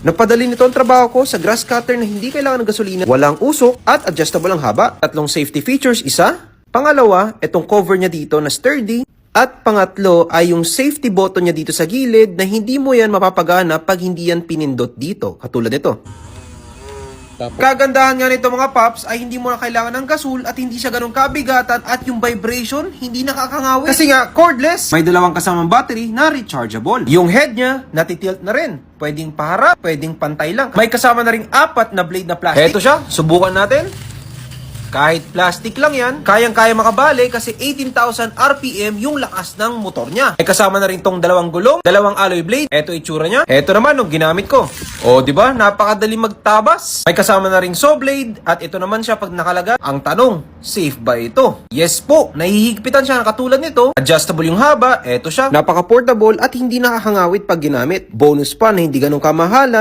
Napadali nito ang trabaho ko sa grass cutter na hindi kailangan ng gasolina, walang usok at adjustable ang haba. Tatlong safety features, isa. Pangalawa, itong cover niya dito na sturdy. At pangatlo ay yung safety button niya dito sa gilid na hindi mo yan mapapagana pag hindi yan pinindot dito. Katulad nito. Kagandahan nga nito mga paps ay hindi mo na kailangan ng gasol at hindi siya ganun kabigatan at yung vibration hindi nakakangawin. Kasi nga cordless, may dalawang kasamang battery na rechargeable. Yung head niya natitilt na rin. Pwedeng paharap, pwedeng pantay lang. May kasama na ring 4 na blade na plastic. Heto siya, subukan natin. Kahit plastic lang yan, kayang-kaya makabali kasi 18,000 RPM yung lakas ng motor niya. May kasama na rin tong dalawang gulong, dalawang alloy blade. Eto itsura niya. Eto naman yung ginamit ko. O, di ba? Napakadali magtabas. May kasama na ring saw blade at ito naman siya pag nakalaga. Ang tanong, safe ba ito? Yes po, nahihigpitan siya na katulad nito. Adjustable yung haba, eto siya. Napaka-portable at hindi nakakangawit pag ginamit. Bonus pa na hindi ganun kamahalan